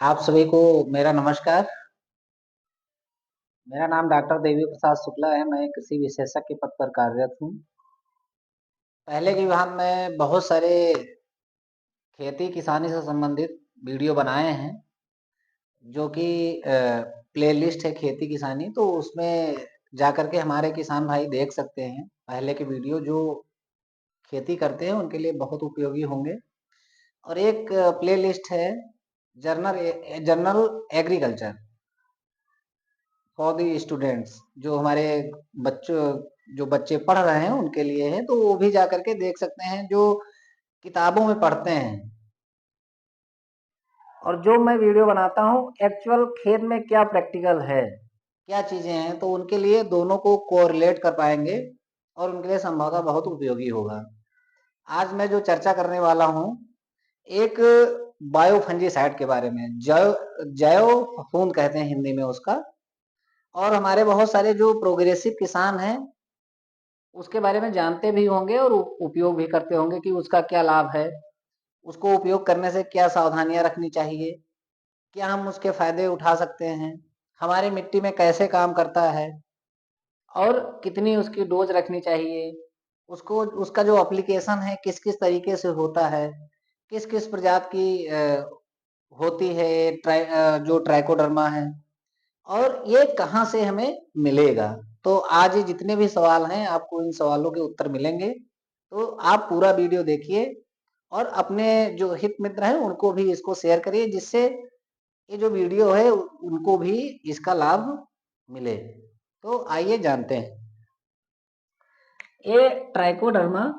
आप सभी को मेरा नमस्कार। मेरा नाम डॉक्टर देवी प्रसाद शुक्ला है। मैं कृषि विशेषज्ञ के पद पर कार्यरत हूँ। पहले के विभाग में बहुत सारे खेती किसानी से संबंधित वीडियो बनाए हैं, जो कि प्लेलिस्ट है खेती किसानी, तो उसमें जाकर के हमारे किसान भाई देख सकते हैं। पहले के वीडियो जो खेती करते हैं उनके लिए बहुत उपयोगी होंगे। और एक प्लेलिस्ट है general agriculture for the students, जो हमारे बच्चों जो बच्चे पढ़ रहे हैं उनके लिए है, तो वो भी जा करके देख सकते हैं जो किताबों में पढ़ते हैं। और जो मैं वीडियो बनाता हूँ एक्चुअल खेत में क्या प्रैक्टिकल है, क्या चीजें हैं, तो उनके लिए दोनों को कोरिलेट कर पाएंगे और उनके लिए संभवतः बहुत उपयोगी होगा। आज मैं जो चर्चा करने वाला हूँ एक बायो फंजीसाइड के बारे में, जैव जैव फफूंद कहते हैं हिंदी में उसका। और हमारे बहुत सारे जो प्रोग्रेसिव किसान हैं उसके बारे में जानते भी होंगे और उपयोग भी करते होंगे कि उसका क्या लाभ है, उसको उपयोग करने से क्या सावधानियां रखनी चाहिए, क्या हम उसके फायदे उठा सकते हैं, हमारी मिट्टी में कैसे काम करता है और कितनी उसकी डोज रखनी चाहिए, उसको उसका जो एप्लीकेशन है किस किस तरीके से होता है, किस किस प्रजाति की होती है जो ट्राइकोडर्मा है, और ये कहाँ से हमें मिलेगा। तो आज ये जितने भी सवाल हैं आपको इन सवालों के उत्तर मिलेंगे, तो आप पूरा वीडियो देखिए और अपने जो हित मित्र हैं उनको भी इसको शेयर करिए, जिससे ये जो वीडियो है उनको भी इसका लाभ मिले। तो आइए जानते हैं। ये ट्राइकोडर्मा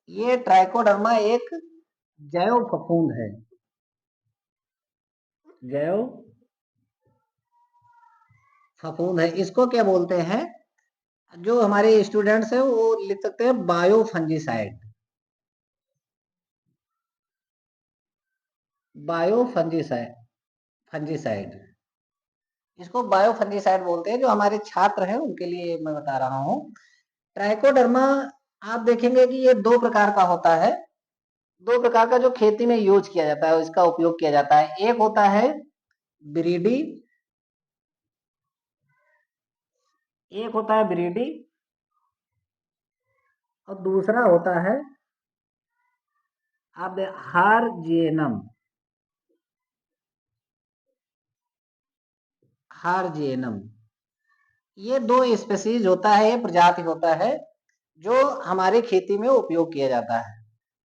ये ट्राइकोडर्मा एक जैव फफूंद है। जैव फफूंद है, इसको क्या बोलते हैं, जो हमारे स्टूडेंट्स हैं वो लिख सकते हैं bio fungicide. Bio fungicide fungicide इसको बायो फंजीसाइड बोलते हैं। जो हमारे छात्र हैं उनके लिए मैं बता रहा हूँ। ट्राइकोडर्मा आप देखेंगे कि ये दो प्रकार का होता है। दो प्रकार का जो खेती में यूज किया जाता है, इसका उपयोग किया जाता है। एक होता है ब्रीडी, एक होता है ब्रीडी और दूसरा होता है अब हारजेनम। हारजेनम, ये दो स्पेसीज होता है, ये प्रजाति होता है जो हमारी खेती में उपयोग किया जाता है।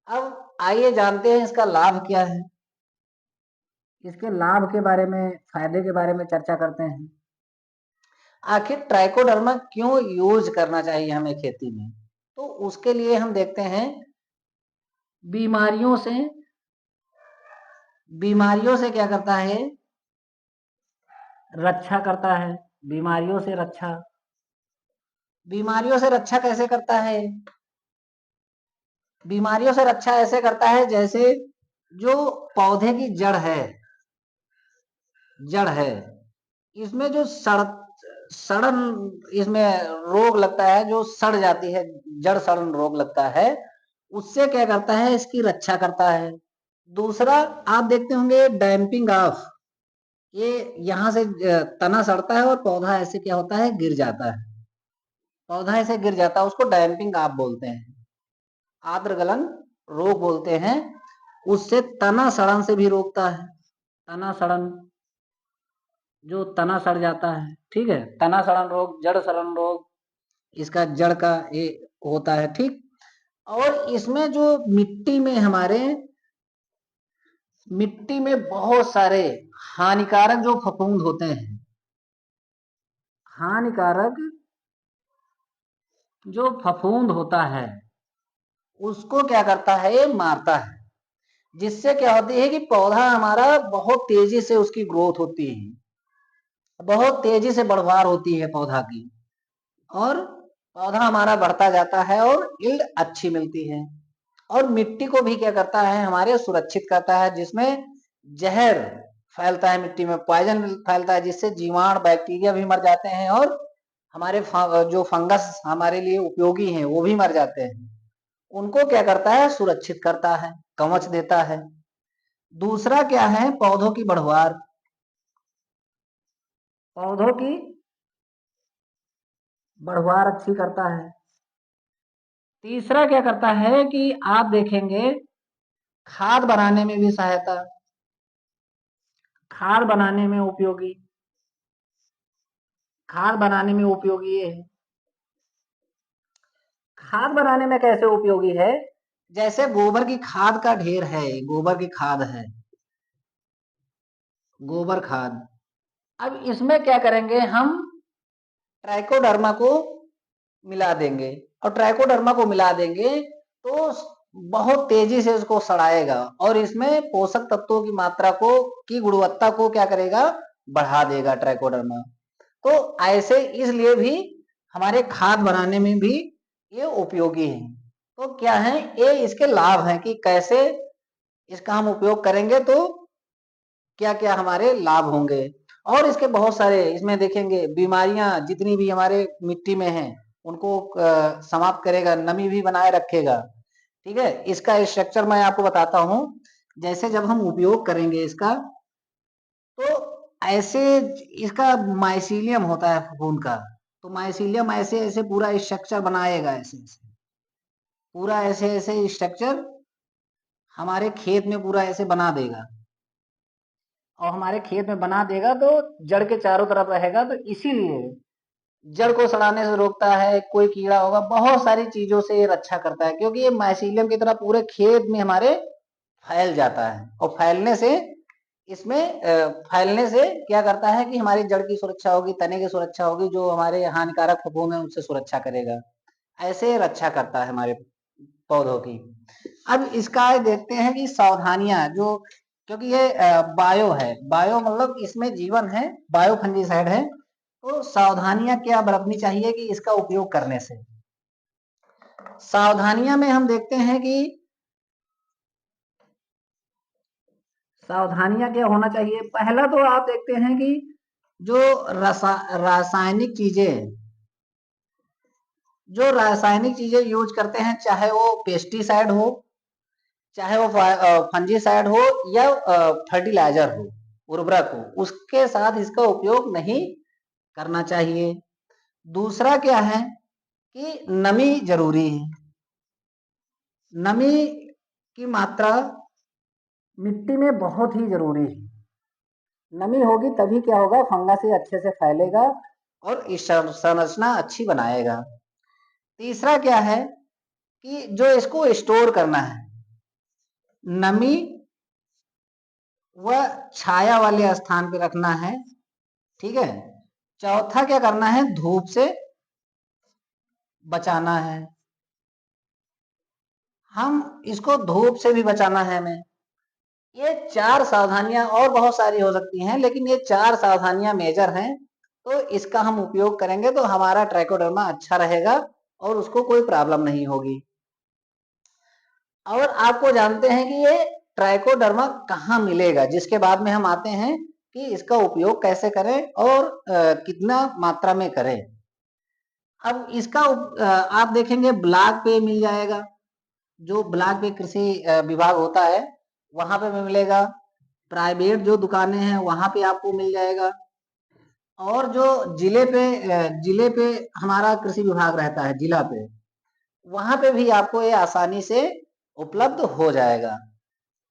अब आइए जानते हैं इसका लाभ क्या है, इसके लाभ के बारे में, फायदे के बारे में चर्चा करते हैं। आखिर ट्राइकोडर्मा क्यों यूज करना चाहिए हमें खेती में, तो उसके लिए हम देखते हैं बीमारियों से। बीमारियों से क्या करता है, रक्षा करता है। बीमारियों से रक्षा, बीमारियों से रक्षा कैसे करता है, बीमारियों से रक्षा ऐसे करता है जैसे जो पौधे की जड़ है इसमें जो सड़न इसमें रोग लगता है, जो सड़ जाती है, जड़ सड़न रोग लगता है, उससे क्या करता है, इसकी रक्षा करता है। दूसरा आप देखते होंगे डैम्पिंग ऑफ, ये यहाँ से तना सड़ता है और पौधा ऐसे क्या होता है, गिर जाता है। पौधा ऐसे गिर जाता है, उसको डैम्पिंग ऑफ बोलते हैं। आर्द्र गलन रोग बोलते हैं। उससे तना सड़न से भी रोकता है। तना सड़न, जो तना सड़ जाता है, ठीक है, तना सड़न रोग, जड़ सड़न रोग, इसका जड़ का ये होता है, ठीक। और इसमें जो मिट्टी में हमारे मिट्टी में बहुत सारे हानिकारक जो फफूंद होते हैं, हानिकारक जो फफूंद होता है उसको क्या करता है, ये मारता है। जिससे क्या होती है कि पौधा हमारा बहुत तेजी से उसकी ग्रोथ होती है, बहुत तेजी से बढ़वार होती है पौधा की, और पौधा हमारा बढ़ता जाता है और यील्ड अच्छी मिलती है। और मिट्टी को भी क्या करता है, हमारे सुरक्षित करता है, जिसमें जहर फैलता है, मिट्टी में पॉइजन फैलता है, जिससे जीवाणु बैक्टीरिया भी मर जाते हैं और हमारे जो फंगस हमारे लिए उपयोगी हैं वो भी मर जाते हैं। उनको क्या करता है, सुरक्षित करता है, कवच देता है। दूसरा क्या है, पौधों की बढ़वार, पौधों की बढ़वार अच्छी करता है। तीसरा क्या करता है कि आप देखेंगे खाद बनाने में भी सहायता, खाद बनाने में उपयोगी, खाद बनाने में उपयोगी ये है। खाद बनाने में कैसे उपयोगी है, जैसे गोबर की खाद का ढेर है, गोबर की खाद है, गोबर खाद। अब इसमें क्या करेंगे हम, ट्राइकोडर्मा को मिला देंगे, और ट्राइकोडर्मा को मिला देंगे तो बहुत तेजी से इसको सड़ाएगा और इसमें पोषक तत्वों की मात्रा को, की गुणवत्ता को क्या करेगा, बढ़ा देगा ट्राइकोडर्मा। तो ऐसे इसलिए भी हमारे खाद बनाने में भी ये उपयोगी है। तो क्या है, ये इसके लाभ हैं कि कैसे इसका हम उपयोग करेंगे तो क्या क्या हमारे लाभ होंगे। और इसके बहुत सारे, इसमें देखेंगे बीमारियां जितनी भी हमारे मिट्टी में हैं उनको समाप्त करेगा, नमी भी बनाए रखेगा। ठीक है, इसका स्ट्रक्चर मैं आपको बताता हूं। जैसे जब हम उपयोग करेंगे इसका, तो ऐसे इसका माइसीलियम होता है फफूंद का, तो माइसीलियम ऐसे ऐसे पूरा स्ट्रक्चर बनाएगा, ऐसे ऐसे पूरा ऐसे ऐसे स्ट्रक्चर हमारे खेत में पूरा ऐसे बना देगा, और हमारे खेत में बना देगा तो जड़ के चारों तरफ रहेगा। तो इसीलिए जड़ को सड़ाने से रोकता है, कोई कीड़ा होगा, बहुत सारी चीजों से ये रक्षा करता है, क्योंकि ये माइसीलियम की तरह पूरे खेत में हमारे फैल जाता है। और फैलने से इसमें फैलने से क्या करता है कि हमारी जड़ की सुरक्षा होगी, तने की सुरक्षा होगी, जो हमारे हानिकारक फफूंद है उनसे सुरक्षा करेगा। ऐसे रक्षा करता है हमारे पौधों की। अब इसका देखते हैं कि सावधानियां जो, क्योंकि ये बायो है, बायो मतलब इसमें जीवन है, बायो फंजीसाइड है, तो सावधानियां क्या बरतनी चाहिए कि इसका उपयोग करने से। सावधानियां में हम देखते हैं कि सावधानियां क्या होना चाहिए। पहला तो आप देखते हैं कि जो रासायनिक चीजें, जो रासायनिक चीजें यूज करते हैं, चाहे वो पेस्टिसाइड हो, चाहे वो फंजीसाइड हो, या फर्टिलाइजर हो, उर्वरक हो, उसके साथ इसका उपयोग नहीं करना चाहिए। दूसरा क्या है कि नमी जरूरी है, नमी की मात्रा मिट्टी में बहुत ही जरूरी है। नमी होगी तभी क्या होगा, फंगस ये अच्छे से फैलेगा और इस संरचना अच्छी बनाएगा। तीसरा क्या है कि जो इसको स्टोर करना है, नमी व छाया वाले स्थान पे रखना है। ठीक है, चौथा क्या करना है, धूप से बचाना है, हम इसको धूप से भी बचाना है हमें। ये चार सावधानियां और बहुत सारी हो सकती हैं, लेकिन ये चार सावधानियां मेजर हैं। तो इसका हम उपयोग करेंगे तो हमारा ट्राइकोडर्मा अच्छा रहेगा और उसको कोई प्रॉब्लम नहीं होगी। और आपको जानते हैं कि ये ट्राइकोडर्मा कहाँ मिलेगा, जिसके बाद में हम आते हैं कि इसका उपयोग कैसे करें और कितना मात्रा में करें। अब इसका आप देखेंगे ब्लॉक पे मिल जाएगा, जो ब्लॉक पे कृषि विभाग होता है वहां पे मिलेगा। प्राइवेट जो दुकानें हैं वहां पे आपको मिल जाएगा, और जो जिले पे हमारा कृषि विभाग रहता है, जिला पे, वहां पे भी आपको ये आसानी से उपलब्ध हो जाएगा।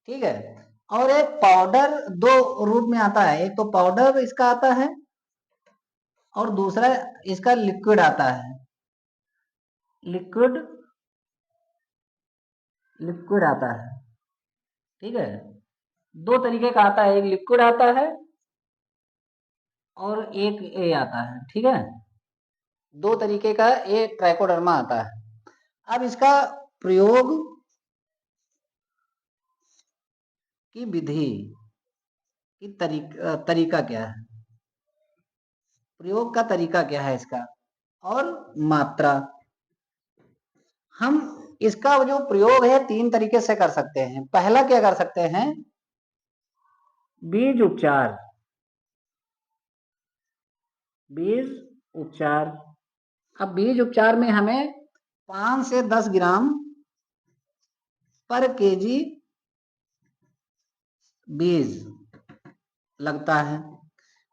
ठीक है, और एक पाउडर दो रूप में आता है, एक तो पाउडर इसका आता है और दूसरा इसका लिक्विड आता है। लिक्विड लिक्विड आता है। ठीक है, दो तरीके का आता है, एक लिक्विड आता है और एक ए आता है। ठीक है, दो तरीके का ये ट्राइकोडर्मा आता है। अब इसका प्रयोग की विधि की तरीका क्या है, प्रयोग का तरीका क्या है इसका, और मात्रा। हम इसका जो प्रयोग है तीन तरीके से कर सकते हैं। पहला क्या कर सकते हैं, बीज उपचार, बीज उपचार। अब बीज उपचार में हमें 5 से 10 ग्राम पर केजी बीज लगता है।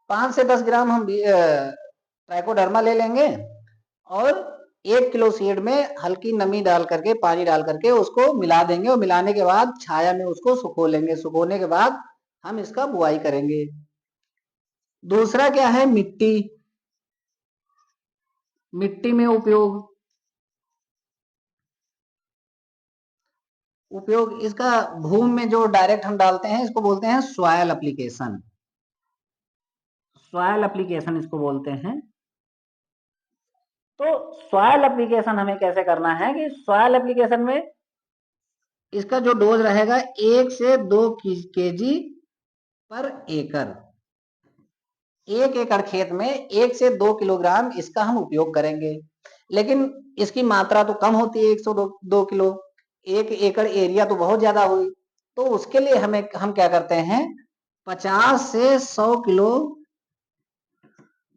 5 से 10 ग्राम हम ट्राइकोडर्मा ले लेंगे और 1 किलो सीड में हल्की नमी डाल करके, पानी डाल करके उसको मिला देंगे, और मिलाने के बाद छाया में उसको सुखो लेंगे। सुखोने के बाद हम इसका बुआई करेंगे। दूसरा क्या है, मिट्टी। मिट्टी में उपयोग इसका भूमि में जो डायरेक्ट हम डालते हैं, इसको बोलते हैं सॉइल एप्लीकेशन। सॉइल एप्लीकेशन इसको बोलते हैं। तो सॉइल एप्लीकेशन हमें कैसे करना है कि सॉइल एप्लीकेशन में इसका जो डोज रहेगा 1 से 2 केजी पर एकड़। 1 एकड़ खेत में 1 से 2 किलोग्राम इसका हम उपयोग करेंगे, लेकिन इसकी मात्रा तो कम होती है, 102 किलो। 1 एकड़ एरिया तो बहुत ज्यादा हुई। तो उसके लिए हम क्या करते हैं, 50 से 100 किलो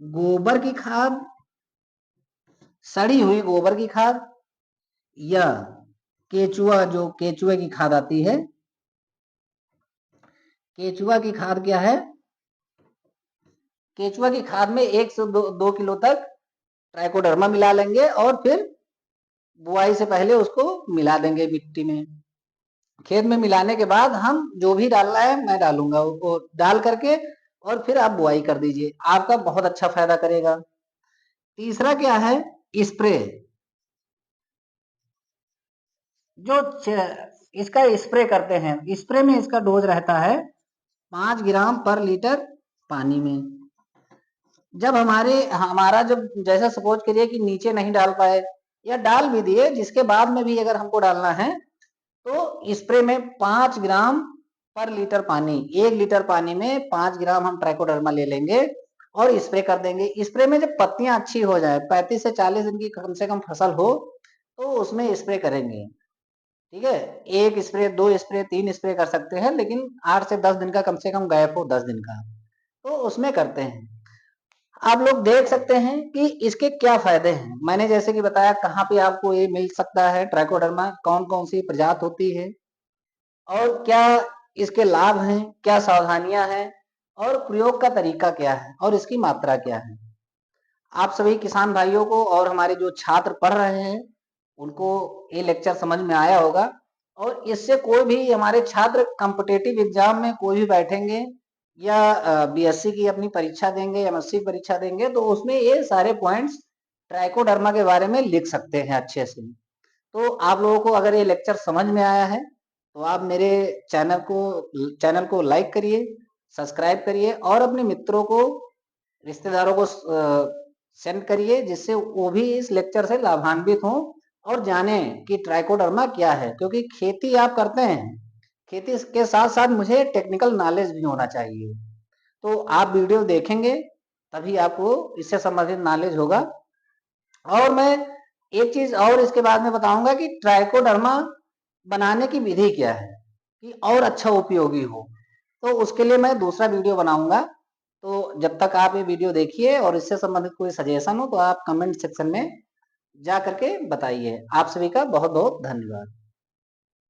गोबर की खाद, सड़ी हुई गोबर की खाद, या केचुआ, जो केचुए की खाद आती है। केचुआ की खाद क्या है, केचुआ की खाद में 1 से 2 किलो तक ट्राइकोडर्मा मिला लेंगे, और फिर बुआई से पहले उसको मिला देंगे मिट्टी में। खेत में मिलाने के बाद हम जो भी डालना है मैं डालूंगा, वो डाल करके और फिर आप बुआई कर दीजिए, आपका बहुत अच्छा फायदा करेगा। तीसरा क्या है, स्प्रे। जो इसका स्प्रे करते हैं, स्प्रे में इसका डोज रहता है 5 ग्राम पर लीटर पानी में। जब हमारा जब जैसा सपोज करिए कि नीचे नहीं डाल पाए या डाल भी दिए, जिसके बाद में भी अगर हमको डालना है, तो स्प्रे में 5 ग्राम पर लीटर पानी, 1 लीटर पानी में 5 ग्राम हम ट्राइकोडर्मा ले लेंगे और स्प्रे कर देंगे। स्प्रे में जब पत्तियां अच्छी हो जाए, 35 से 40 दिन की कम से कम फसल हो, तो उसमें स्प्रे करेंगे। ठीक है, 1 स्प्रे, 2 स्प्रे, 3 स्प्रे कर सकते हैं, लेकिन 8 से 10 दिन का कम से कम गैप हो, 10 दिन का, तो उसमें करते हैं। आप लोग देख सकते हैं कि इसके क्या फायदे हैं। मैंने जैसे कि बताया कहाँ पे आपको ये मिल सकता है ट्राइकोडर्मा, कौन कौन सी प्रजाति होती है, और क्या इसके लाभ हैं, क्या सावधानियां हैं, और प्रयोग का तरीका क्या है, और इसकी मात्रा क्या है। आप सभी किसान भाइयों को और हमारे जो छात्र पढ़ रहे हैं उनको ये लेक्चर समझ में आया होगा, और इससे कोई भी हमारे छात्र कॉम्पिटिटिव एग्जाम में कोई भी बैठेंगे या बीएससी की अपनी परीक्षा देंगे, एमएससी की परीक्षा देंगे, तो उसमें ये सारे पॉइंट्स ट्राइकोडर्मा के बारे में लिख सकते हैं अच्छे से। तो आप लोगों को अगर ये लेक्चर समझ में आया है, तो आप मेरे चैनल को लाइक करिए, सब्सक्राइब करिए, और अपने मित्रों को, रिश्तेदारों को सेंड करिए, जिससे वो भी इस लेक्चर से लाभान्वित हों और जाने कि ट्राइकोडर्मा क्या है। क्योंकि खेती आप करते हैं, खेती के साथ साथ मुझे टेक्निकल नॉलेज भी होना चाहिए। तो आप वीडियो देखेंगे तभी आपको इससे संबंधित नॉलेज होगा। और मैं एक चीज और इसके बाद में बताऊंगा कि ट्राइकोडर्मा बनाने की विधि क्या है कि और अच्छा उपयोगी हो, तो उसके लिए मैं दूसरा वीडियो बनाऊंगा। तो जब तक आप ये वीडियो देखिए, और इससे संबंधित कोई सजेशन हो तो आप कमेंट सेक्शन में जा करके बताइए। आप सभी का बहुत बहुत धन्यवाद।